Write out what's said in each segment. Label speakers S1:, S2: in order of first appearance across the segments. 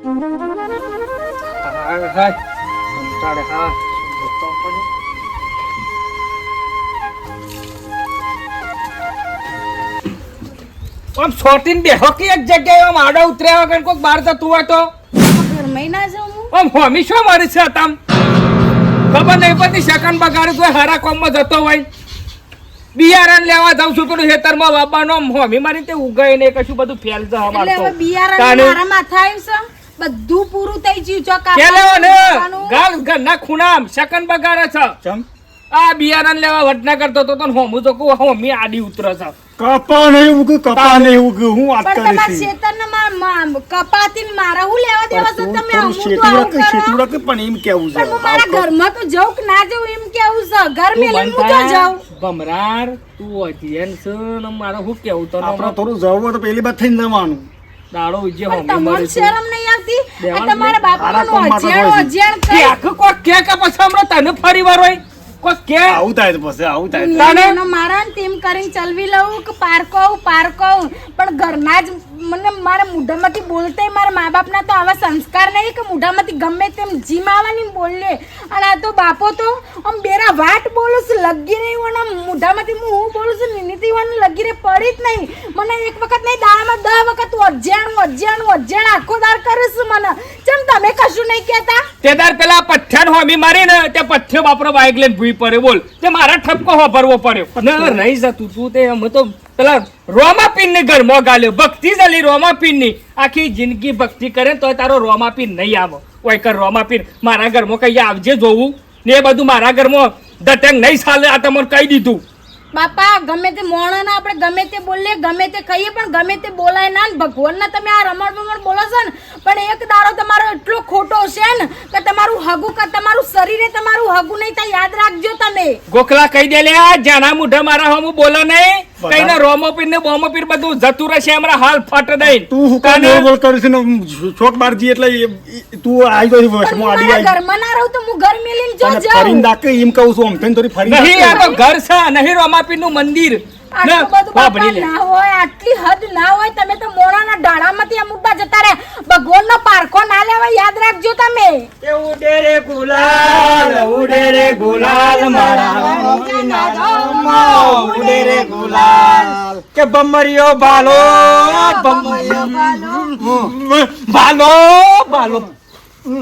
S1: હા કંટાળે હા આમ છોટીને બેહો કે એક જગ્યાએ આમ આડા ઉતર્યા વગર કોઈક બહાર જતું હોય તો
S2: ઘરમાં ના જાઉં હું
S1: આમ હોમી શું મારી છે તમ ખબર નહીં પડતી સેકન્ડ બગાડે તો હારા કોમમાં જતો હોય બિયારણ લેવા જાઉં છું તો ખેતરમાં બાબાનો આમ હોમી મારી તે ઉગાય ને કશું બધું ફેલ જ
S2: એટલે હવે બિયારણ મારા માથા આવ્યું છે બધું પૂરું થઈ ગયું છે
S1: કે લેવા ને ગાલ ઘરના ખૂણામ સેકન્ડ બગાડે છે
S3: ચમ
S1: આ બિયારણ લેવા વટના કરતો તો હોમું તો કહું હોમી આડી ઉતરે છે
S3: કપા નહીં ઉગી કપા નહીં ઉગી હું વાત
S2: પણ
S3: કરી
S2: તમારા
S3: છે
S2: ખેતરના કપાતીને મારા હું લેવા દેવા છે તમે આવું તો આવું કરો.
S3: શેતુડા કે પણ એમ કેવું છે
S2: પણ હું મારા ઘરમાં તો જાઉં કે ના જાઉં એમ કેવું છે ઘર મેલીને હું તો જાઉં
S1: ભમરાર તું અધ્યયન છે ને મારે શું કેવું તો
S3: આપણે થોડું જવું હોય તો પેલી બાદ થઈને જવાનું
S1: દાડો ઉજે
S2: પણ
S1: હોમી
S2: તમને
S1: મારી છે
S2: શરમ નહીં આવતી આ
S1: દેવાનું
S2: તમારા
S3: આરા કોમ
S2: બાપાનું
S3: માટે હોય
S2: અજેણ
S3: છે.
S2: અજેણ
S1: કે આખું કોક કે પછી હમણાં તને ફરી વાર હોય કોક કે
S3: આવું થાય તો પછી આવું થાય તો.
S1: તાને?
S2: એનો મારા ને તેમ કરીને ચલવી લઉં કે પારકો પણ ઘરના જ મને મારા મોઢામાંથી બોલતા મારા મા બાપના તો આવા સંસ્કાર નહીં કે મોઢામાંથી ગમે તેમ જીમ આવવાની બોલે અને આ તો બાપો તો આમ બેરા વાટ બોલું છું લગી નહીં હોય આમ મોઢામાંથી હું બોલું છું નીતિ વાનું લગી રે પડી જ નહીં મને એક વખત નહીં દાળમાં 10 વખત અજાણ આખો દાર કરે છે મને ચમ તમે કશું નહીં કહેતા
S1: તેદાર પેલા પથ્થાન હોમી મારી ને તે પથ્થ્યો બાપરો બાઈક લઈને ભૂઈ પડે બોલ તે મારા ઠપકો હોભરવો પડ્યો ને રહી જતું તું તે અમે તો પેલા રોમાપીન ને ઘરમાં ગાલ્યો ભક્તિ જલી રોમાપીન ની આખી જિંદગી ભક્તિ કરે તો તારો રોમાપીન નહીં આવો ઓય કર રોમાપીન મારા ઘરમાં કઈ આવજે જોવું ને એ બધું મારા ઘરમાં દટંગ નહીં ચાલે આ તમને કહી દીધું
S2: બાપા ગમે તે મોણાના આપણે ગમે તે બોલીએ ગમે તે કહીએ પણ ગમે તે બોલાય ના ને ભગવાનના તમે આ રમણ બોલો છો ને પણ એક દાડો તમારો એટલો ખોટો છે ને કે તમારું હગું કે તમારું શરીરે તમારું હગું નહીં થાય યાદ રાખજો તમે
S1: ગોખલા કહી દે લે જાના મુઢા મારા હમું બોલો નહીં કઈ ના રોમોપીર ને બોમોપીર બધું જતું રહેશે હમણાં હાલ ફટ દઈ
S3: તું હું કામ બોલ કરું છું ને છોક બારજી એટલે તું આવી ગઈ
S2: પણ
S3: વસમાં
S2: હું
S3: આડી
S2: મારા
S3: આવી
S2: ઘરમાં ના રહું તો હું ઘર મેલીને જો
S3: તને
S2: જાઉં
S3: ફરીને દાકે એમ કહું છું આમ થઈને થોડી ફરીને
S1: નહીં આ
S3: દાકે.
S1: તો ઘર છે નહીં રોમાપીર નું મંદિર ને
S2: આટલું બધું
S1: બાપડી
S2: બાપા
S1: લે
S2: ના હોય આટલી હદ ના હોય તમે તો મોણાના ડાળામાંથી આ મુદ્દા જતા રહે ભગવાનનો પારખો ના લેવા યાદ રાખજો તમે
S1: ઉડે રે ગુલાલ મારા ઉડે રે ગુલાલ કે બમરિયો બાલો બાલો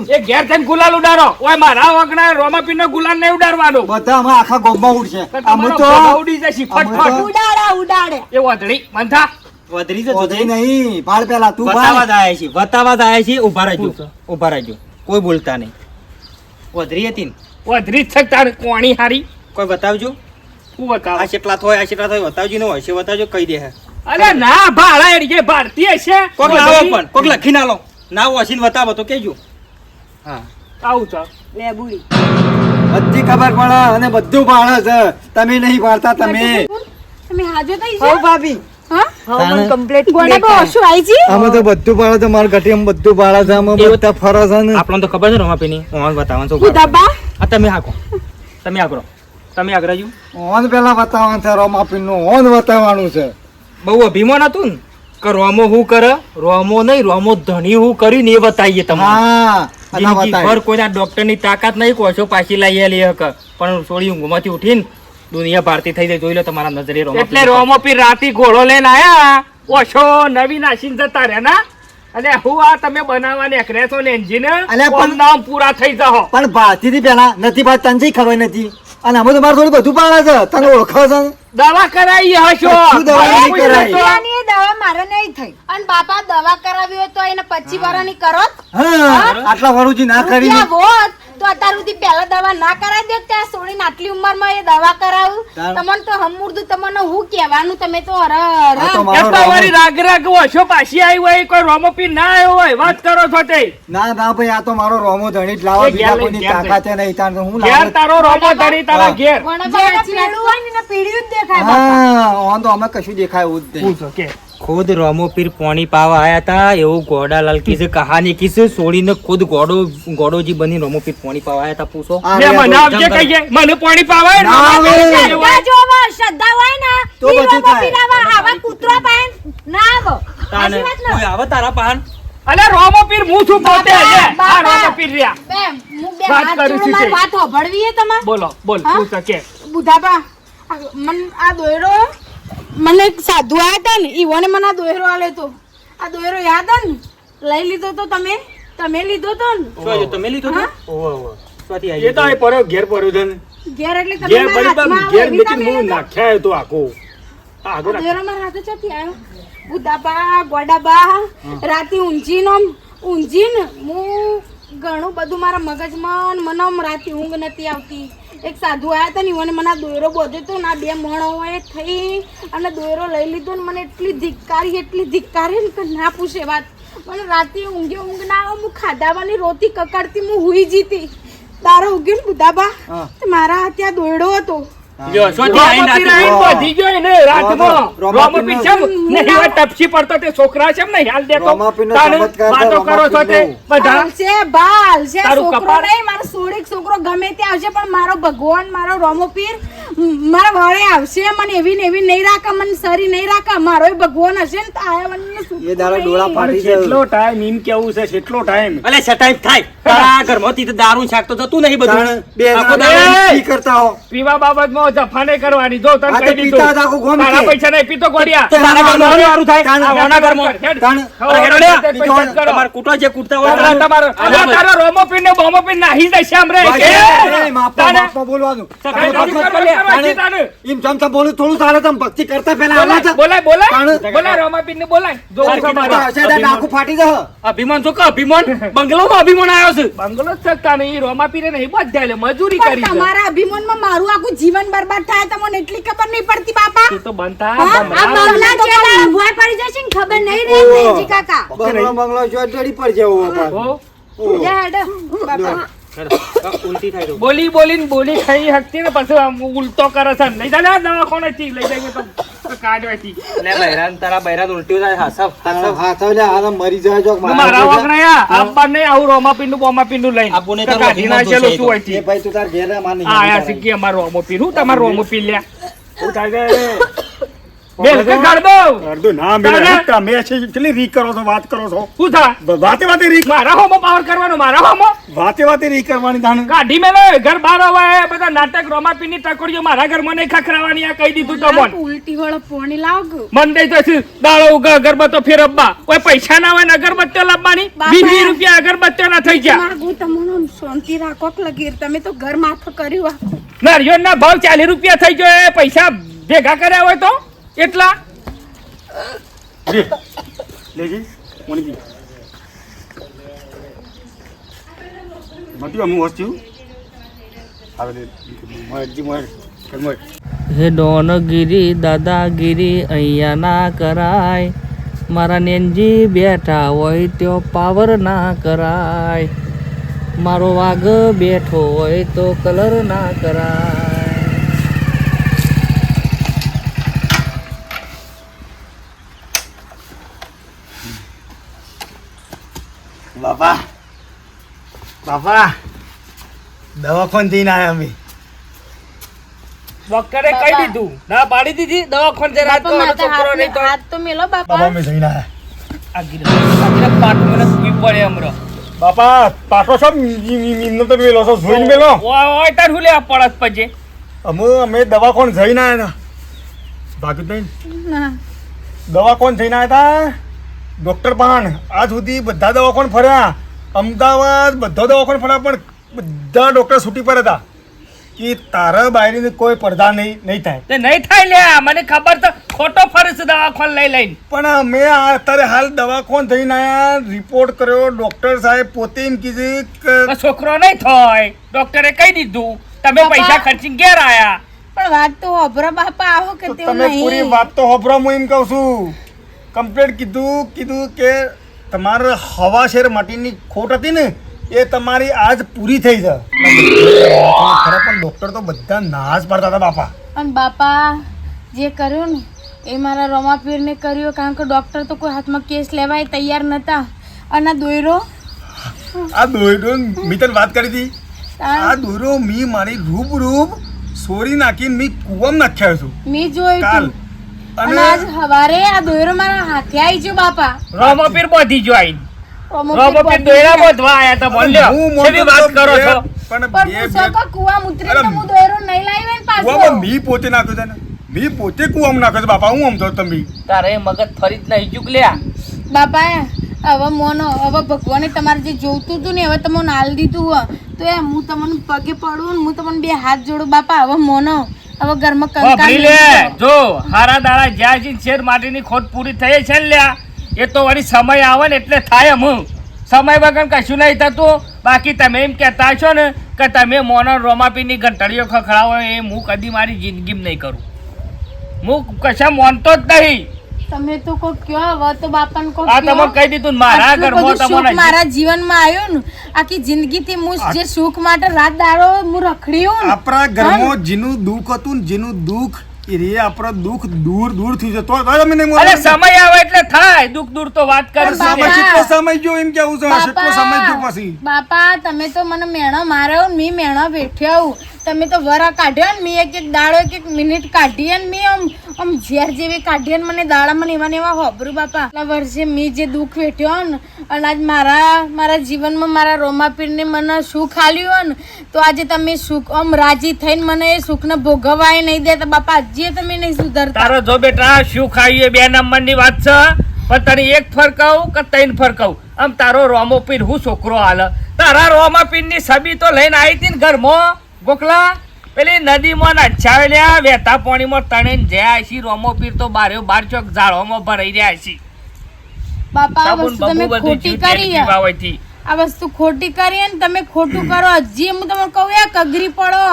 S1: એ ઘેર થઈને ગુલાલ ઉડાડો ઓય મારા વગણા રોમાપીર નો ગુલાલ નહીં ઉડાડવાનો
S3: બધા અમે આખા ગામમાં ઉડશે અમે તો
S1: ઉડી જશે ફટફટ
S2: ઉડાડે
S1: એ વાદળી મંથા
S4: વધરી જતો
S3: ઓધી નહીં ભાળ પેલા તું
S4: બતાવા
S3: ભાળ
S4: જ આયા છે ઉભા રહેજો કોઈ બોલતા નહીં વધરી હતી ને
S1: વાદળી જ છે તાર કોણી હારી
S4: કોઈ બતાવજો
S1: હું બતાવ
S4: આ કેટલા થાય બતાવજો ને હોય વતાવજો કહી દે
S1: અરે ના ભાડા એડી ભારતીય છે
S4: કોક લાવો પણ કોક લખી ના લો ના વસીને બતાવો તો કેજો હા
S1: આવું છે
S2: લે બુડી
S3: બધી ખબર પડે અને બધું ભાળે છે તમે નહીં ભાળતા તમે
S2: તમે હાજો થઈ
S5: હો ભાભી
S2: હા
S5: હવે મને કમ્પ્લીટ
S2: ગોડા બહુ શું આવી જી
S3: અમે તો બધું ભાળે છે મારા ઘટીમાં બધું ભાળે છે અમે બધા ફરે છે ને
S4: આપણને તો ખબર છે રમાપીની ઓન બતાવવાનું શું
S2: હું દબા
S4: આ તમે હાકો તમે આગળ આગળજો
S3: ઓન પેલા બતાવવાનું છે રોમાપીરનું ઓન બતાવવાનું છે
S4: બહુ અભિમાન હતું ને કે રોમો હું કરે રોમો નહીં રોમો ધણી હું કર્યું ને એ બતાવીએ તમને
S3: હા
S4: જિંદગી ભર કોઈના ડોક્ટરની તાકાત નહીં કોશો પાછી લઈ આલી હક પણ સોળી ઊંઘમાંથી ઉઠીને દુનિયા ભારતી થઈ જાય જોઈ લો તમારા નજરે
S1: એટલે રોમોપીર રાતી ઘોડો લઈને આયા ઓછો નવી નાસીને જતા રહ્યા ના અને હું આ તમે બનાવવા નીકળ્યા છો ને એન્જિન
S3: અલ્યા પણ-
S1: નામ પૂરા થઈ જાઓ
S3: પણ ભારતી થી પેલા નથી ભાત તને ખબર નથી અને અમે તો મારે થોડું બધું પાડે છે તને ઓળખે છે
S1: દવા કરાવી હશો
S3: શું દવા નહીં કરાવી?
S2: દવાની એ દવા મારે નહીં થઈ અને બાપા દવા કરાવી હોય તો એને 25 વર્ષની કરો
S3: હા આટલા વરુજી ના કરી
S2: રૂપિયા હોત તો અત્યાર સુધી પહેલા દવા ના કરાવી દો ત્યાં સોડીને આટલી ઉંમરમાં એ દવા કરાવું તમને તો હમુરદું તમને હું કહેવાનું તમે તો
S3: આ તો મારો
S1: એટલા વારી રાગ રાગ ઓછો પાછી આવી હોય કોઈ રોમોપીર ના આવ્યો હોય વાત કરો છો તે
S3: ના ના ભાઈ આ તો મારો રોમો ધણી જ લાવો
S1: એ
S3: બીજા
S1: ઘેર લઈ,
S3: કોઈની
S1: ઘેર
S3: તાકાત નહીં તાર તો હું
S1: ઘેર
S3: લાવું
S1: તારો રોમો ધણી તારા
S3: હા.
S1: ઘેર
S2: પીળું હોય ને એને પીળ્યું જ દેખાય બાપા
S3: હા ઓન તો અમે કશું દેખાય એવું જ નહીં
S1: પૂછો કે
S4: ખુદ રોમો પીર પાણી પાવા આયા હતા એવું ગોડાલાલ કી છે કહાની કી છે સોડીને ખુદ ગોડોજી બની રોમો પીર પાણી પાવા આયા હતા પૂછો
S3: આ
S1: લે
S3: રે,
S1: મને આવજે
S4: જમ
S1: કહીએ મને પાણી પાવાય ને
S3: ના આવે.
S2: શ્રદ્ધા જો હોય, શ્રદ્ધા હોય ને
S3: તો
S2: ઈ
S3: બધું
S2: લોકો
S3: થાય.
S2: પીરાવા આવા કૂતરા પાયન ના આવો
S4: તાને
S2: આશી વાત ને
S4: કોઈ આવે તારા પાન
S1: અલે રોમોપીર હું છું પોતે
S2: બાપા,
S1: લે. આ
S2: બાપા.
S1: રોમોપીર રહ્યા.
S2: બે હું બે
S1: વાત
S2: હાથ
S1: કરું
S2: જોડું,
S1: છું
S2: મારી
S1: તે.
S2: વાત હોભળવી હે તમારે
S1: બોલો બોલ
S2: હા?
S1: શું શકે
S2: બુધાબા મન આ દોયરો મને એક સાધુ આયા હતા ને ઈવોને મને આ દોયરો આલે તો આ દોયરો યાદ હે ને લઈ લીધો તો તમે લીધો તો ને
S4: શું છે, તમે લીધો તો?
S2: હા?
S4: ઓહો, ઓહો. શોથી
S5: એ
S4: આવી
S5: તો અહીં પડ્યો ઘેર પડ્યો છે ને.
S2: ઘેર એટલે તમે
S5: ઘેર
S2: મારા
S5: બળી
S2: હાથમાં
S5: ઘેર
S2: આવો એવી
S5: મેકીને
S2: તમે
S5: હું
S2: લીધો?
S5: નાખ્યા તો આખો આ આગળ
S2: આ દોયરો મારા હાથે ચોથી આવ્યો બુધાબા ગોડાબા રાતે ઊંઘીને હું ઘણું બધું મારા મગજમાં મને આમ રાતે ઊંઘ નથી આવતી એક સાધુ આયા હતા ને ઈવોને મને આ દોયરો બોધ્યો તો ને આ બે મણોએ થઈ અને દોયરો લઈ લીધો ને મને એટલી ધિક્કારી ને કે ના પૂછે વાત મને રાતે ઊંઘ ના આવે હું ખાધાવાની રોતી કકડતી હું હુઈ જીતી તારો ઉગ્યો ને બુધાબા તે મારા હાથે આ દોયડો હતો
S4: લ્યો, શોથી આવીને
S1: રોમોપીર
S4: રાતે
S1: આવીને બોધી ગયો એને રાતમાં. રોમોપીર ચમ નહીં હોય ટપસી પડતો તે છોકરા ચમ નહીં હાલ દેતો
S3: રોમોપીરનો
S1: તાને
S3: ચમત્કાર છે,
S1: વાતો કરો છો તે બધા
S2: આવશે બાલ છે
S1: તારું
S2: છોકરો
S1: કપાળ.
S2: નહીં મારો સોડીક છોકરો ગમે તે આવશે પણ મારો ભગવાન મારો રોમોપીર મારા વાળે આવશે મને એવી ને એવી નહીં રાખે મને સરી નહીં રાખે મારો ભગવાન હશે ને તો આયાવનને શું
S3: એ દાડો ડોળા
S5: પણ
S3: ફાટી જાય
S5: કેટલો ટાઈમ એમ કેવું છે કેટલો ટાઈમ
S4: અલે શટાઈ થાય તારા ઘરમાંથી તો દારૂ શાક તો જતું નહીં બધું
S3: તાણ બે
S4: આખો
S3: દાડો
S4: દાડો
S3: ઈ કરતા હો
S1: પીવા બાબતમાં જફા નહીં કરવાની જો તને
S3: આ તો
S1: કહી દીધું
S3: પીતા હતા આખું ગોમ
S1: તારા
S3: કે.
S1: પૈસા નહીં પીતો ગોળિયા
S3: તો
S4: તારા ઘરમાં
S3: તાણ
S4: દારૂ થાય
S3: તાણ
S4: આ ઓના ઘરમાં
S1: હેડ.
S3: તાણ
S1: હવે
S4: હેડો
S1: હેડો
S4: લે.
S1: લે, પૈસા જ કરો.
S4: તમારે કૂટવા જે કૂટતા હોય
S1: તારા તમારો અલા તારા રોમોપીર ને બોમોપીર નાહી જશે આમ રે કે
S3: માપમાં બોલવાનું
S1: તારે કરવાથી તારે.
S3: એમ ચમચા બોલું થોડું ચાલે તમે ભક્તિ કરતા પહેલા આવા છે
S1: બોલાય
S3: તાણ.
S1: બોલાય રોમાપીર ને બોલાય જો
S4: તારે
S1: તમારે.
S3: પીતા હશે એટલે આખું ફાટી જશે
S4: અભિમાન તો કે અભિમાન બંગલોમાં અભિમાન આવ્યો છે
S1: બંગલો જ શકતા નહીં રોમાપીરે નહીં બધા લે મજૂરી
S2: પણ
S1: કરી છે.
S2: તમારા અભિમાનમાં મારું આખું જીવન બરબાદ થાય તમને એટલી ખબર નહીં પડતી બાપા
S1: તું તો બનતા
S2: આ
S1: બમરા.
S2: બંગલા ચેડા ભોય પડી જશે ને ખબર નહીં રહે જી કાકા
S3: બંગલો જો જડી પડ જવો
S1: હો.
S2: જા હેડો બાપા
S4: હેડો. ઉલટી થાય તો
S1: બોલી ખાઈ હકતી ને પછી આમ ઉલટો કરે છે લઈ જા દવાખાનેથી લઈ જાય તો કાઢવાથી
S4: લે બૈરાન તારા બૈરાન ઉલટી થાય હાસફ
S3: હા તો આ મરી જાય જો
S1: મારા વગણાયા આપવા નહીં આવું રોમાપીર નું બોમાપીર નું લઈને
S4: આપોને
S1: તો
S4: તારો
S1: કાઢી
S4: અભિમાન
S1: નાખેલું
S4: જોશે
S1: શું હોય છે.
S3: એ ભાઈ તું તાર ઘેર માની
S1: આ આયા શીખી અમારું રોમોપીર હું તમારું રોમોપીર લ્યા
S5: શું થાય છે?
S1: બેલ કે કાઢ દઉં.
S5: અડધું ના મેળે તમે છે કેટલી રીક કરો છો વાત કરો છો
S1: શું થાય
S5: વાતે રીક
S1: મારા હોમો પાવર કરવાનો મારા હોમો
S5: વાતે રીક કરવાની તાણ
S1: કાઢી મેલો ઘર બહાર આવે બધા નાટક રોમાપીર ની ટકોરીઓ મારા ઘરમાં નહીં ખખરાવાની આ કહી દીધું તો મન
S2: ઉલટી વાળો પોણી લાવ
S1: મન દઈ તો છે, દાળો ઉગા અગરબત્તો ફેરવવા કોઈ પૈસા ના હોય ને અગરબત્તીઓ લાવવાની
S2: બાપા.
S1: 20 રૂપિયા અગરબત્તીઓ ના થઈ ગયા
S2: માગું તમને આમ શાંતિ રાખો કે લગીર તમે તો ઘર માથો કર્યું આખું.
S1: નારિયેળ ના ભાવ 40 રૂપિયા થઈ ગયો એ પૈસા ભેગા કર્યા હોય તો એટલા
S5: લે લેજી મોનીજી મટી અમુ વસ્તુ આવે લે મોરજી મોર
S6: હે ડોનગીરી દાદાગીરી અહીંયા ના કરાય મારા નેનજી બેઠા હોય તો પાવર ના કરાય મારો વાઘ બેઠો હોય તો કલર ના કરાય
S3: બાપા દવાખાને જઈને આવ્યા અમે
S1: ડોક્ટરે કહી દીધું ના પાડી દીધી દવાખાને જઈને રાત
S2: બાપા,
S1: તો
S2: માથે
S1: છોકરો નહીં તો
S2: હાથ તો મેલો બાપા
S3: બાપા અમે જઈને આવ્યા
S1: આ ગીરા પાટ મને પી પડે હમરો
S5: બાપા પાટો છો મીનો તો મેલો છો જોઈને મેલો
S1: ઓય તાર હુલે આ પડત પજે
S5: અમે દવાખાને જઈને આવ્યા ભાગ્યું નહીં
S2: ના.
S5: દવાખાને જઈને આવ્યા હતા ડોક્ટર પાન આજ સુધી બધા દવાખાને ફર્યા અમદાવાદ બધા દવાખાને ફર્યા પણ બધા ડોક્ટર છૂટી પર હતા કે તારા બાયરીને કોઈ પડદા નહીં થાય
S1: તે નહીં થાય લે મને ખબર તો ખોટો ફરસ દવાખાને લઈ લઈને
S5: પણ અમે આ અત્યારે હાલ દવાખાને જઈને આવ્યા રિપોર્ટ કર્યો ડોક્ટર સાહેબ પોતે એમ કીધું કે
S1: તો છોકરો નહીં થાય ડોક્ટરે કહી દીધું તમે
S2: બાપા.
S1: પૈસા ખર્ચીને ઘેર આયા
S2: પણ વાત તો હોભરો બાપા આવો કે તેવું
S5: તમે પૂરી
S2: નહીં
S5: વાત તો હોભરો હું એમ કહું છું કમ્પ્લેટ કીધું કે તમારે હવા શેર માટીની ખોટ હતી ને એ તમારી આજ પૂરી થઈ છે ખરા પણ ડોક્ટર તો બધા ના જ પાડતા હતા બાપા
S2: અને બાપા જે કર્યું ને એ મારા રોમાપીરને કર્યું કારણ કે ડોક્ટર તો કોઈ હાથમાં કેસ લેવાય તૈયાર નતા અને આ દોયરો
S5: આ દોયડો મેં તને વાત કરી હતી આ દોયરો મેં મારી રૂબ સોરી નાખીને મેં કૂવામાં નાખ્યા છું
S2: મેં જોયું
S5: કાલ
S2: હતું. અને આજ હવારે આ દોયરો મારા હાથે આવી ગયો બાપા
S1: રોમોપીર બોધી જો આઈને રોમોપીર દોયરા બોધવા આયા તા બોલ્યો
S5: હું
S1: શેની વાત કરો છો
S5: પણ
S2: પણ
S5: બે
S2: હું સકા કુવામાં ઉતરી
S5: અરે,
S2: તો હું દોયરો નહીં લાવી ને પાછો
S5: કૂવામાં મી પોતે નાખ્યો છે ને મી પોતે કૂવામાં નાખ્યો છે બાપા હું સમજો તમે
S6: તારે મગજ ફરી જ નહીં ચૂકલ્યા.
S2: બાપા હવે મોનો હવે ભગવાને તમારે જે જોવતું હતું ને હવે તમને હાલ દીધું હોય તો એ હું તમને પગે પડું ને હું તમને બે હાથ જોડું બાપા હવે મોનો હવે ઘરમાં
S1: વાપરી લે
S2: કંકાલ
S1: જો હારા દાડા જ્યાં જઈને શેર માટીની ખોટ પૂરી થઈ છે ને લ્યા એ તો વળી સમય આવે ને એટલે થાય એમ સમય વગર કશું નહીં થતું બાકી તમે એમ કહેતા છો ને કે તમે મોનો રોમાપીની ઘંટડીઓ ખખડાવો એ હું કદી મારી જિંદગીમાં નહીં કરું હું કશા માનતો જ નહીં
S2: તમે તો કો કયો હવે તો બાપાને કો
S1: આ તમે કહી દીધું ને મારા
S2: આટલું
S1: ઘરમાં
S2: બધું સુખ
S1: તમને
S2: મારા જીવનમાં આવ્યું ને આખી જિંદગીથી હું જે સુખ માટે રાત દાડો હું રખડ્યું ને
S5: આપણા ઘરમાં જેનું દુઃખ હતું ને જેનું દુઃખ એ રે આપણું દુઃખ દૂર દૂર થઈ જતો તમે નહીં
S1: અરે સમય આવે એટલે થાય દુઃખ દૂર તો વાત
S2: પણ
S1: કરી
S2: બાપા,
S5: કેટલો સમય ગયો એમ કેવું છે કેટલો સમય ગયો પછી
S2: બાપા તમે તો મને મેણો માર્યો ને મેં મેણો બેઠ્યો તમે તો વરા કાઢ્યો ને મેં એક દાડો એક મિનિટ કાઢી ને મેં આમ ઝેર જેવી કાઢી ને મને દાડા મને એવા ને એવા હોબરું બાપા આટલા વર્ષે મેં જે દુઃખ વેઠ્યો ને અને આજ મારા જીવનમાં મારા રોમાપીરને મને સુખ આલ્યું ને તો આજે તમે સુખ આમ રાજી થઈને મને એ સુખને ભોગવાય નહીં દેતા બાપા હજી તમે નહીં સુધરતા
S1: તારો જો બેટા શું ખાઈએ બે નંબરની વાત છે પણ તને એક ફરકાવું કે ત્રણ ફરકાવું આમ તારો રોમોપીર હું છોકરો હાલ તારા રોમાપીરની છબી તો લઈને આવી હતી ને ઘરમાં ગોખલા પેલી નદીમાં નાછાવેલ્યા વહેતા પાણીમાં તણીને જ્યાં છે રોમોપીર તો બારે બાર ચોક ઝાડવામાં ભરાઈ રહ્યા છે
S2: બાપા આ
S1: સાબુન
S2: વસ્તુ તમે
S1: બબુ બધું
S2: ખોટી
S1: જીવ તેલ
S2: કરી
S1: પીવા હોયથી.
S2: આ વસ્તુ ખોટી કરી ને તમે ખોટું કરો હજી હું તમને કહું કગરી પડો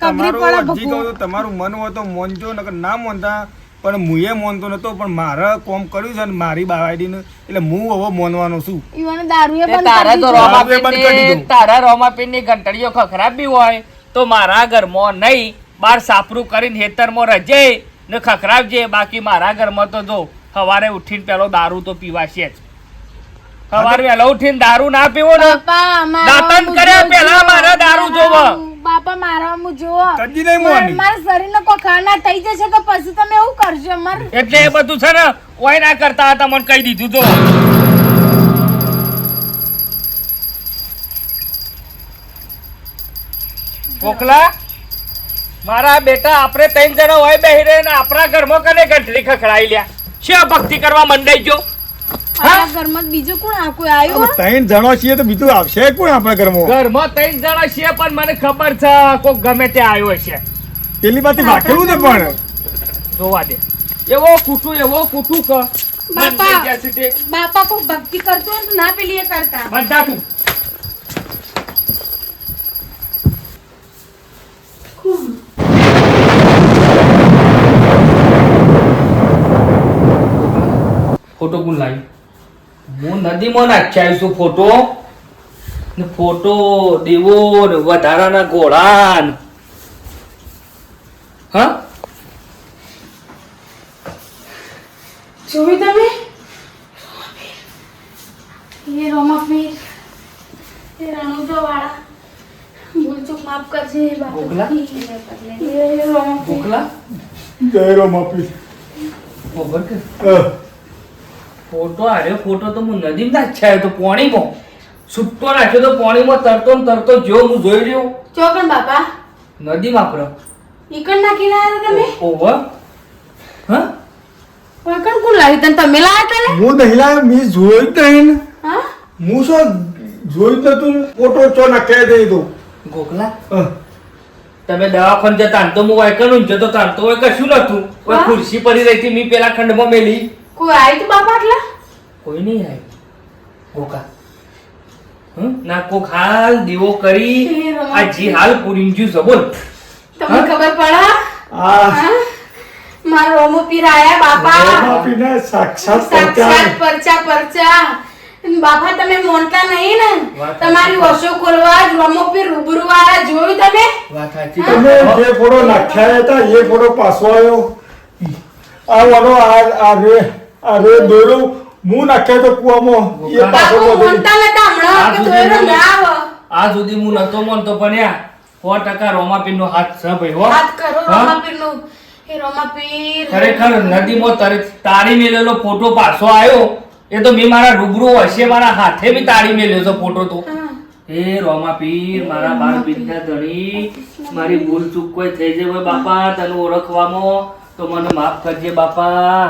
S5: તમારું હજી કહું તો તમારું મન હોય તો મોનજો નકર ના મોનતા પણ હું એ મોનતો નતો પણ મારે કોમ કર્યું છે ને મારી બાવાડીને એટલે હું હવે મોનવાનો છું
S2: ઈવન દારૂએ
S6: તે
S2: બંધ
S6: તારા
S2: કરી
S6: તો
S2: દીધું.
S5: બંધ કરી
S6: રોમાપીરની
S5: દીધું.
S6: તારા રોમાપીરની ઘંટડીઓ ખખરાબી હોય
S1: તો મારા ઘરમાં નહીં બાર સાપરું કરીને હેતરમાં રજે ને ખખરાવજે બાકી મારા ઘરમાં તો જો સવારે ઉઠીને પેલો દારૂ તો પીવાશે જ સવારે વહેલો ઉઠીને દારૂ ના પીવો ને
S2: બાપા
S1: દાંતણ કર્યા પહેલા મારા દારૂ જોવો.
S2: બાપા મારા હું જોવો
S5: કદી નહીં મોની.
S2: મારા શરીરનો કોઈ ખાના થઈ જશે તો પછી તમે એવું કરશો માર
S1: એટલે એ બધું છે ને ઓય ના કરતા હતા મને કહી દીધું જો કોકલા મારા બેટા આપણે ત્રણ જણા હોય બેહી રહે ને આપણા ઘરમાં કને ઘંટડી ખખડાઈ લ્યા શું ભક્તિ કરવા મંડાઈ ગયો
S2: આ ઘરમાં બીજું કોણ આ કોઈ
S5: હવે
S2: આવ્યું
S5: ત્રણ જણો છીએ તો બીજું આવશે કોણ આપણા ઘરમાં
S1: ઘરમાં ત્રણ જણા છીએ પણ મને ખબર છે કોક ગમે તે આવ્યો હશે
S5: પેલી બાજુ રાખેલું છે પણ
S1: જોવા દે એવો કૂટું ક
S2: બાપા બાપા કોઈ ભક્તિ કરતો હોય તો ના પેલી એ કરતા
S1: બધા તું ફોટો કોણ લાવી હું નદીમાં નાખ્યા છું ફોટો ને ફોટો દેવો ને વધારાના ઘોડા ને હા
S2: જોયું તમે એ રોમાપીર એ રણુજો વાળા ભૂલચૂક માફ કરજે
S1: ગોગલા?
S2: એ રોમાપીર
S1: ગોખલા
S5: જય રોમાપીર
S1: ખબર કે ફોટો આવ્યો ફોટો તો હું નદીમાં નાખ્યા તો પાણીમાં છૂટો નાખ્યો તો પાણીમાં તરતો ને તરતો જો હું જોઈ રહ્યો
S2: ચોકણ બાપા
S1: નદીમાં આપણો
S2: ઈકણ નાખીને આવ્યા હતા તમે
S1: ઓવર હા
S2: ઓકણ કોણ લાવી તને તમે લાવ્યા હતા લે
S5: હું નહીં લાવ્યો મેં જોયું જ નહીં ને.
S2: હા
S5: હું શું જોયું જ નતું ફોટો ચો નાખ્યા જઈ તો
S1: ગોખલા તમે દવાખાને જતા ને તો હું વાયકણ જતો તાન તો હોય કશું નતું કોઈ
S2: હા?
S1: ખુરશી પડી રહી હતી મેં પેલા ખંડમાં મેલી
S2: કોઈ આવ્યું તું બાપા આટલા
S1: કોઈ નહીં આવ્યું ગોકા ના કોક હાલ દેવો કરી
S2: એ રમા.
S1: આ જી હાલ પૂરી જ્યું છે બોલ
S2: તમને ખબર પડા
S5: આ
S2: હા? મારા રોમોપીર આયા બાપા
S5: રોમાપીરને સાક્ષાત
S2: સાક્ષાત
S5: પરચા.
S2: પરચા બાપા તમે મોનતા નહીં ને
S1: વાત
S2: તમારી ઓશો ખોલવા જ રોમોપીર રૂબરૂ વાળા જોયું તમે
S1: વાત સાચી
S5: તમે જે ફોટો નાખ્યા હતા એ ફોટો પાછો આવ્યો આ વાળો આ રે દોરો હું નાખ્યો તો કુવામાં એ પાછો
S2: બાપુ
S5: બધો
S2: મોનતા નતા હમણાં કે ધોયરો ના આવો
S1: આ સુધી હું નતો માનતો પણ યા 100% રોમાપીર નો હાથ છે ભાઈ હો
S2: વાત કરો
S1: હા?
S2: રોમાપીર નું એ રોમાપીર
S1: ખરેખર નદીમાં તારી મેલેલો ફોટો પાછો આવ્યો એ તો મેં મારા રૂબરૂ હશે મારા હાથે બી તાળી મેલ્યો તો ફોટો તો એ રોમા પીર મારા બાર બીજના ધણી મારી ભૂલ ચૂક કોઈ થઈ જાય હોય બાપા તને ઓળખવામાં તો મને માફ કરજે બાપા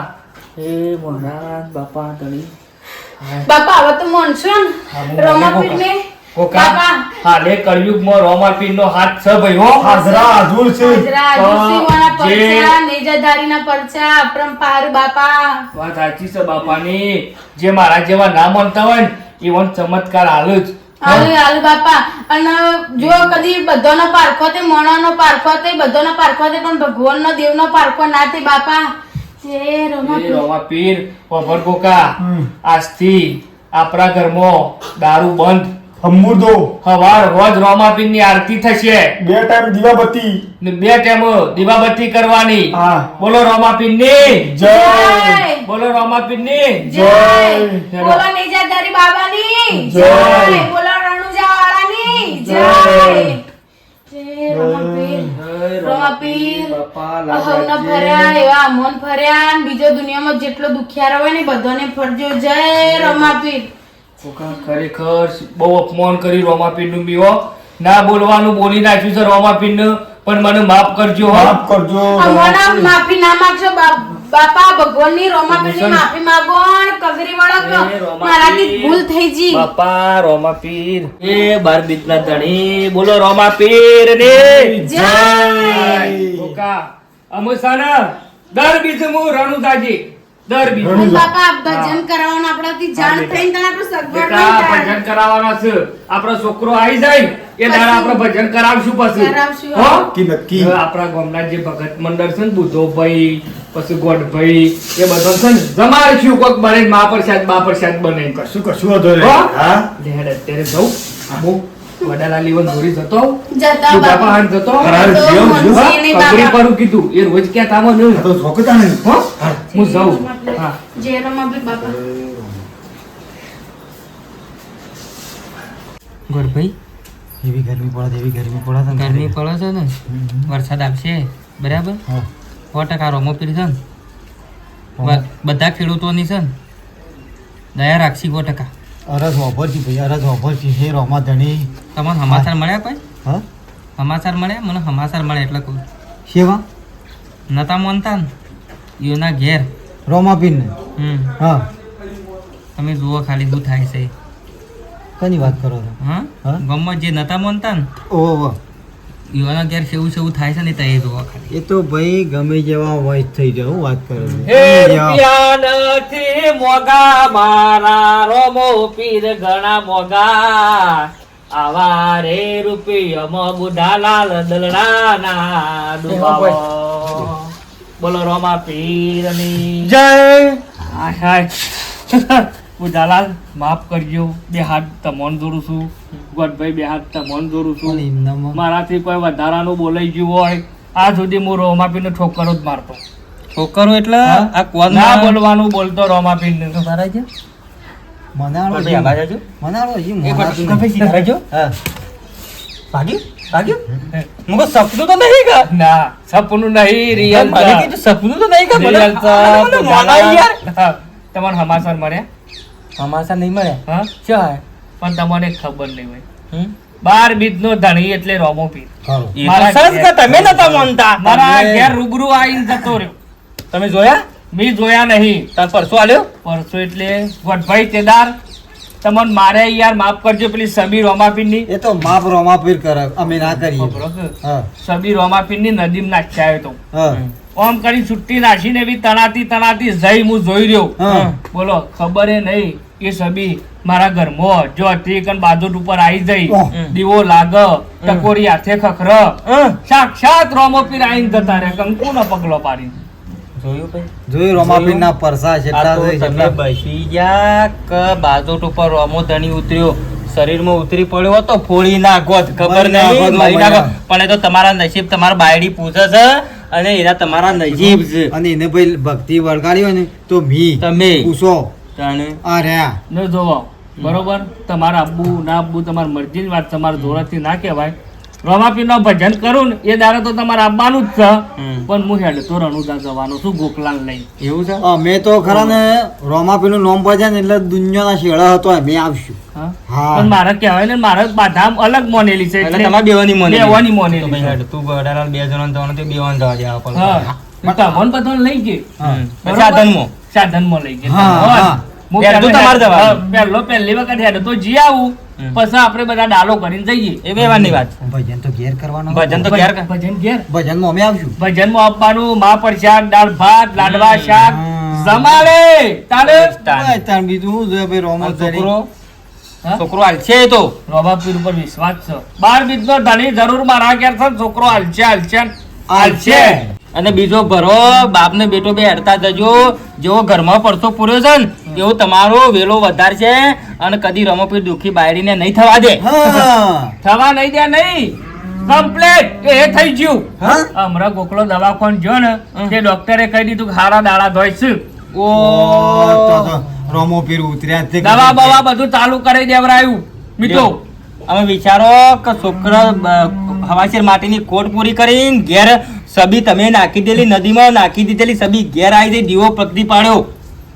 S1: એ મહારાજ બાપા ધણી
S2: બાપા હવે તો માનશો ને રોમાપીરને બાપા
S1: હાલે કળયુગમાં રોમા પીરનો હાથ છે ભાઈ હો
S5: હાજરા હાજુર છે
S2: હાજરા આદિવાસીઓના પરચા નેજાધારીના પરચા અપરંપાર બાપા
S1: વાત સાચી છે બાપાની જે મારા જેવા ના માનતા હોય ને એવો ચમત્કાર હાલ જ
S2: હાલ બાપા અને જો કદી બધાનો પારખો તે મણોનો પારખો તે બધાનો પારખો તે પણ ભગવાનનો દેવનો પારખો ના તે બાપા જય
S1: એ
S2: રોમાપીર
S1: રોમા પીર ઓભર કોકા આજથી આપણા ઘરમાં દારૂ બંધ
S5: હમુદો
S1: હવાર રોજ રોમા પીર ની આરતી થશે
S5: 2 ટાઈમ દીવાબત્તી
S1: ને 2 ટાઈમ દીવાબત્તી કરવાની
S5: હા.
S1: બોલો રોમા પીર ની
S5: જય
S1: બોલો રોમા પીર ની
S2: જય
S1: જય.
S2: બોલો નેજાધારી બાબાની
S5: જય.
S2: જય બોલો રણુજા વાળાની જય જય રોમાપીર રોમાપીર
S1: બાપા
S2: હવના ફર્યા એવા મન ફર્યા ને બીજો દુનિયામાં જેટલો દુખિયારો હોય ને બધાને ફરજો જય રોમાપીર
S1: કોકા ખરેખર બહુ અપમાન કરી રોમા પીર નું બીઓ ના બોલવાનું બોલી નાખ્યું છે રોમા પીર નું પણ મને માફ કરજો હો
S5: માફ કરજો
S2: મને માફી ના માંગશો બાપા ભગવાનની રોમાપીરની માફી માંગો ને કગરી વળો
S1: એ રોમાપીર.
S2: મારાથી ભૂલ થઈ જી
S1: બાપા રોમા પીર એ બાર બીજના ધણી બોલો રોમા પીર ને
S2: જય
S1: કોકા અમસાના દર બીજ હું રણુદાજી દર બીજ
S2: અને બાપા ભજન કરાવવાનું આપણાથી જાણ થઈને તને આપણું સગવડ
S1: બેટા
S2: નહીં
S1: ભજન
S2: થાય.
S1: કરાવવાના છે આપણો છોકરો આવી જાય ને, એ દાડા આપણે ભજન કરાવશું પછી
S2: કરાવશું.
S1: હો?
S5: નક્કી નક્કી
S1: હવે આપણા ગામના જે ભગત મંડળ છે ને બુધોભાઈ પછી ગોડભાઈ એ બધો છે ને જમાડશું કોક બને મા પ્રસાદ બા પ્રસાદ બને
S5: કશું કશું હતો
S1: હો?
S5: હા
S1: લેડ અત્યારે જઉં આબુ વડાલા લીવન ધોરી જતો આવું.
S2: જતા
S1: તું બાપા
S2: બાપા
S1: હાથ જતો આવું.
S5: ફરાર
S2: તો
S5: જેવું
S2: મનસી
S5: જેવું.
S2: એને
S1: કકરી
S2: બાપા.
S1: પરું કીધું એ રોજ ક્યાં તામો ન
S5: આ તો શોખતા નહીં
S1: હો હું જાઉં હા
S2: જય રોમાપીર બાપા
S4: ગોરભાઈ
S3: એવી ગરમી પડે એવી ગરમી પડે છે ને.
S4: ગરમી પડે છે ને વરસાદ આવશે બરાબર
S3: હા.
S4: 100% રોમોપીર છે ને બધા ખેડૂતોની છે ને દયા રાખશી 100%.
S3: અરજ વાપરતી ભાઈ અરજ વાપરતી હે રોમા ધણી
S4: તમને સમાચાર મળ્યા કોઈ
S3: હા
S4: સમાચાર મળ્યા મને સમાચાર મળ્યા એટલે કહું
S3: શેવા
S4: નતા માનતા ને યોના ઘેર
S3: રોમા પીર ને હા
S4: તમે જુઓ ખાલી શું થાય છે
S3: કની વાત કરો છો
S4: હા
S3: હા?
S4: ગામમાં જે નતા માનતા ને
S3: ઓહો
S4: યોના ઘેર કેવું કેવું થાય છે ને તે એ જુઓ ખાલી
S3: એ તો ભાઈ ગમે જેવા વોઇસ થઈ જાય હું વાત કરું છું.
S1: હે
S3: ગમે જેવા.
S1: રૂપિયા નથી મોગા મારા રોમો પીર ઘણા મોગા આવા રે રૂપિયામાં બુઢાલાલ દલડાના ડુબાવો બોલો રોમા પીરની
S5: જય
S1: હાય હાય બુઢાલાલ માફ કરજો બે હાથ તમોન જોડું છું ગોડભાઈ બે હાથ તમોન જોડું
S3: પણ
S1: છું
S3: એમનામાં
S1: મારાથી કોઈ વધારાનું બોલાઈ ગયું હોય આ સુધી હું રોમાપીરને ઠોકરો જ મારતો
S4: છોકરો એટલે આ કોણ
S1: ના બોલવાનું બોલતો રોમાપીરને
S4: મારા છે
S3: મનાળો
S4: ભાઈ આવા જાજો.
S3: મનાળો છે
S4: એક વાર
S3: મનાતું
S4: કફે સીધા રહેજો.
S3: હા
S4: ભાગ્યું ભાગ્યું મુકો સપનું તો નહીં કા
S1: ના સપનું નહીં રિયલ
S4: મને કીધું સપનું તો નહીં કા
S1: રિયલ
S4: મને મોના યાર
S1: તમને સમાચાર મળ્યા
S4: સમાચાર નહીં મળ્યા
S1: હા
S4: શું હે
S1: પણ તમને ખબર નહીં હોય
S4: હમ?
S1: 12 બીજનો ધણી એટલે રોમો પીર
S3: ખરું.
S4: એ તો
S1: મારા
S4: સરસ
S1: ઘેર.
S4: કે તમે નતા માનતા
S1: મારા ઘેર રૂબરૂ આવીને જતો રહ્યો
S4: તમે જોયા
S1: મેં જોયા નહીં
S4: તાર પરસો આલ્યો
S1: પરસો એટલે ગોઠભાઈ તેદાર તમને મારે યાર માફ કરજો પેલી સબી રોમાપીરની
S3: એ તો માપ રોમા પીર કરે અમે ના કરીએ
S1: ખબર હશે?
S3: હા
S1: સબી રોમાપીરની નદીમાં નાખ્યા આવ્યો તો
S3: હા
S1: ઓમ કરી છુટ્ટી નાખીને બી તણાતી જઈ હું જોઈ રહ્યો
S3: હા.
S1: બોલો ખબર એ નહીં એ સબી મારા ઘરમાં જો અતિકન બાજોટ ઉપર આવી જઈ
S3: ઓહ.
S1: દીવો લાગ ટકોરી હાથે ખખર સાક્ષાત રોમોપીર આઈને જતા રે કંકુનો પગલો પાડી
S4: જોયું ભાઈ
S3: જોયું રોમા પીર ના પરસા
S4: આ
S3: જેટલા
S4: તો
S3: છે
S4: તમે
S3: જેટલા
S4: બેસી ગયા કે બાજોટ ઉપર રોમો ધણી ઉતર્યો શરીરમાં ઉતરી પડ્યો તો ફોડી નાખોત ખબર
S3: મરી નાખોત,
S4: નહીં મરી નાખો
S3: મરી
S4: પણ એ તો તમારા નસીબ તમારા બાયડી પૂછે છે અને એના તમારા નસીબ છે
S3: અને એને ભાઈ ભક્તિ વળગાડી હોય ને તો મી
S4: તમે
S3: પૂછો
S4: જાણે
S3: આ રહ્યા
S1: ન જોવો બરોબર તમારા આબુ ના આબુ તમારી મરજીની વાત તમારા જોરાથી ના કહેવાય
S6: રોમાપીરનો ભજન કરું ને એ દાડે તો તમારે આવવાનું જ છે
S4: હમ.
S6: પણ હું હેડ તો રણુજા જવાનો છું ગોકલાલ લઈ
S4: એવું છે
S3: અમે તો ખરા ને રોમાપીનું નામ પડે ને એટલે દુનિયાના શેડા હતો અમે આવશું
S6: હા
S3: હા
S6: પણ મારે કહેવાય ને મારે બાધા અલગ મોનેલી છે
S4: એટલે તમારે બેવાની મોનેલી.
S6: બેવાની
S4: તો
S6: મોનેલી
S4: ભાઈ
S6: છે.
S4: હેડ, તું ગોડાલાલ 2 જણાને જવાનું તો બેવાને જવા દે આ પલ.
S6: હા તમને બધાને લઈ ગઈ
S4: હમ.
S6: બરોબર?
S4: સાધનમાં.
S6: સાધનમાં લઈ ગઈ
S3: હા,
S6: હા.
S3: હા.
S6: હું
S4: હેડ તો તમારે જવાનું.
S6: પહેલી વખત હેડ તો જી આવું
S4: હમ.
S6: પછી આપણે બધા ડાલો કરીને જઈએ
S4: એ બેવાની વાત છે.
S3: ભજન તો ઘેર કરવાનો
S4: ભજન તો ઘેર કર.
S6: ભજન ઘેર
S3: ભજનમાં અમે આવશું
S6: ભજનમાં આપવાનું મહાપ્રસાદ દાળ ભાત લાડવા શાક
S3: હા.
S6: જમાડે તારે
S3: ભાઈ, તાર બીજું શું છે ભાઈ રોમો
S4: આ
S3: ધણી?
S4: છોકરો
S6: હા?
S4: છોકરો હાલશે એ તો
S6: રોમાપીર ઉપર વિશ્વાસ છે 12 બીજનો ધણી જરૂર મારા ઘેર છે છોકરો હાલશે હાલશે
S3: હાલશે.
S4: અને બીજો ભરો બાપ ને બેટો બે હેડતા જજો જેવો ઘરમાં પડતો પૂર્યો છે ને એવો તમારો વેલો વધારશે અને કદી રમોપીર દુખી બાયડીને નહીં થવા દે.
S3: હા
S6: થવા નહીં દે નહીં કમ્પ્લેટ એ થઈ ગયું
S3: હા
S6: હમણાં ગોકળો દવાખાન જો ને તે ડોક્ટરે કહી દીધું કે હારા દાડા ધોય છે
S3: ઓ તો રોમો પીર ઉતર્યા જ તે
S6: દવા બવા બધું ચાલુ કરી દેવરાયું મિત્રો
S4: અમે વિચારો કે છોકરા હવાશેર માટીની કોટ પૂરી કરીને ઘેર સબી તમે નાખી દેલી નદીમાં નાખી દીધેલી સબી ઘેર આવી જઈ દીવો પ્રગટી પાડ્યો.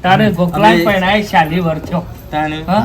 S6: તારે ગોકલા
S3: અમે-
S6: પહેણાય શાલી વર્થ્યો
S4: તાને.
S6: હા?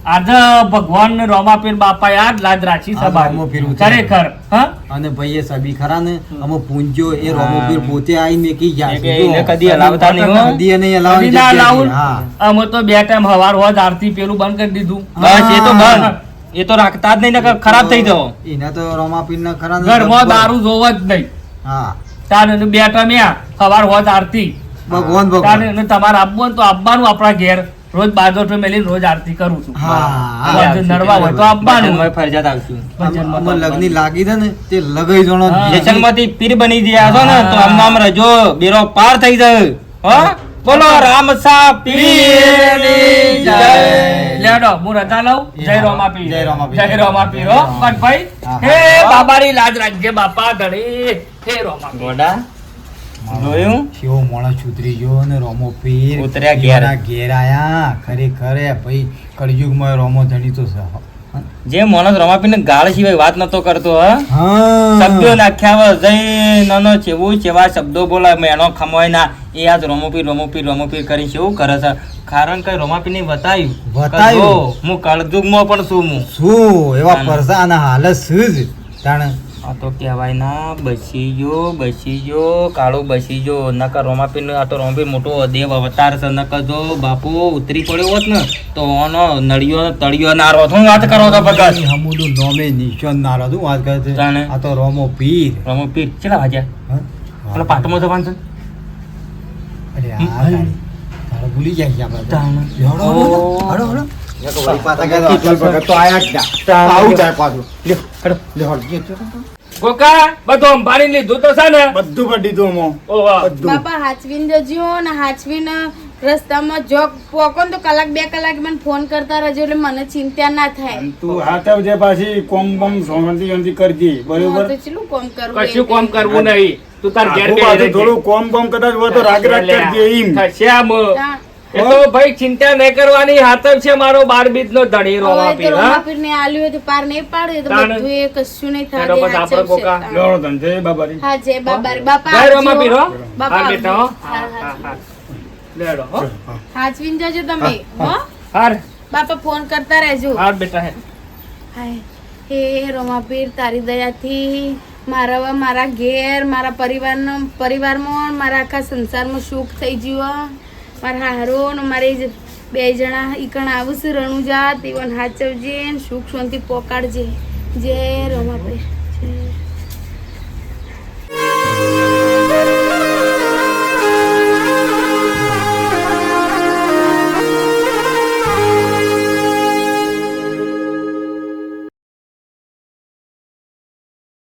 S6: આજે ભગવાન ને રોમાપીર બાપા યાદ લાજ રાખી
S3: આ રોમાપીર
S6: સભા
S3: ઉતર્યા.
S6: ખરેખર હા
S3: અને ભાઈ એ સબી ખરા ને અમે પૂંજ્યો એ રોમો પીર પોતે આવીને મેકી જાય
S4: એ કે એને કદી હલાવતા નહીં હો.
S3: કદી એને હલાવવાની
S6: કદી ના
S3: જગ્યા
S6: લાવું.
S3: નહીં. હા
S6: અમે તો બે ટાઈમ હવાર હોજ આરતી પેલું બંધ કરી દીધું
S4: બસ એ તો બંધ. એ તો રાખતા જ નહીં નકર ખરાબ થઈ જાવ.
S3: એના તો રોમા પીર ના ખરા ને
S6: ઘરમાં
S3: ભગવાન.
S6: દારૂ જોવો જ નહીં
S3: હા
S6: તારે બે ટાઈમ હવાર હોજ આરતી
S3: ભગવાન ભગવાન
S6: તારે અને તમારે આપવું હોય તો આપવાનું આપણા ઘેર રોજ બાજોઠો મેલીને રોજ આરતી કરું છું
S3: હા
S6: હા. નરવા હોય તો આપવાનું.
S4: ભજનમાં ફરજિયાત આવશું.
S6: ભજનમાં
S3: અમે લગ્ની લાગી છે ને તે લગાઈ જણો
S6: હા.
S4: વ્યસનમાંથી પીર બની ગયા છો ને તો આમ નામ રજો બેરો પાર થઈ જાય. હો બોલો રામસા પીરની જય.
S6: લેડો હું રજા લઉં જય રોમાપીર
S3: જય રોમાપીર.
S6: જય રોમાપીર હો કટભાઈ
S3: હા.
S6: હે બાબારી લાજ રાખજે બાપા ધણી હે રોમાપીર
S4: ગોડા જોયું
S3: શિવો મોણસ સુધરી ગયો ને રોમો પીર
S4: ઉતર્યા ઘેર.
S3: એના ઘેર આયા ખરેખર એ ભાઈ કળિયુગમાં રોમો ધણી તો છે.
S4: જે માણસ રમાપીને ગાળ સિવાય વાત નતો કરતો હા
S3: હા
S4: શબ્દો નાખ્યા હોય જય નાનો ચેવું ચેવા શબ્દો બોલાય મેનો ખમોય ના એ આજ રોમોપીર કરી કેવું કરે છે કારણ કે રોમાપીર ને બતાવ્યું
S3: બતાવ્યું.
S4: કે જો હું કળયુગમાં પણ છું હું
S3: શું એવા
S4: ના.
S3: પરસા અને હાલત શું જ તાણે
S4: આ તો કહેવાય ના બસી ગયો કાળો બસી ગયો નકર રોમાપીર આ તો રોમાપીર મોટો દેવ અવતાર છે નકર જો બાપુ ઉતરી પડ્યો હોત ને તો ઓનો નળિયો ને તળિયો ના રોત હું વાત કરો તો ભગત
S3: હમુદું નોમે નિશાન ના રહ્યું વાત કરે છે
S4: તાણે.
S3: આ તો રોમો પીર
S4: રોમાપીર કેટલા વાગ્યા
S3: હા?
S4: પેલા પાટમાં જવાનું છે
S3: અરે આ તારી. તારે ભૂલી જાય છે આપણે.
S4: તાણે.
S3: હળો, હળો, હળો, હળો. પાછા ગયા તો અચલ ભગત તો આયા જ ના.
S4: તાણે.
S3: આવું જાય પાછું. લ્યો, હેડો, લ્યો, હેડો.
S6: કોકા બધું અંબાડી લીધું તો છે ને
S5: બધું કરી દીધું અમો
S6: ઓ વાહ.
S5: બધું
S2: બાપા હાચવીને જજો ને હાચવીને રસ્તામાં જોક પોકો ને તો કલાક 2 કલાક મને ફોન કરતા રહેજો એટલે મને ચિંતા ના થાય
S5: તું હાથવ જે પાછી કોમ બમ સોંધી કરતી
S2: હું
S5: બરોબર
S2: તો ચેટલું કામ કરવું
S6: કશું
S2: એ
S6: કામ કરવું નહીં તું તાર ઘેર
S5: આખું
S6: બેહી
S5: પાછું
S6: રહેજે.
S5: થોડું કોમ બમ કદાચ હોય તો રાગ રાગ કરજે એમ
S6: થશે આમ.
S2: ત્યાં.
S6: એ તો ભાઈ ચિંતા નહીં કરવાની હાથવ છે મારો 12 બીજનો ધણી
S2: હવે તો
S6: રોમાપીર હા
S2: રોમાપીરને આલ્યું હોય તો પાર નહીં પાડે તો
S6: તાણે.
S2: બધું એ કશું નહીં
S6: એનો પછી આપણે
S2: થાય
S6: કોકા.
S5: લેવડો તને જય બાબારી
S2: હા જય બાબારી બાપા
S6: જય
S2: આવજો.
S6: રોમાપીર હો
S2: બાપા
S6: હા બેટા હો
S2: આવજો.
S6: હા
S2: હા,
S6: હા
S2: હા.
S6: હા લેડો હો
S2: હાચવીને જજો તમે હો
S6: હાર
S2: બાપા ફોન કરતા રહેજો
S6: હાર બેટા હે
S2: હાય હે રોમાપીર તારી દયાથી મારા ઘેર મારા પરિવારમાં મારા આખા સંસારમાં સુખ થઈ ગયું મારા હારો ને મારી જ 2 જણા ઈકણ આવું છું રણુજા તેવન હાચવજે ને સુખ શાંતિ પોકાડજે જય રોમાપીર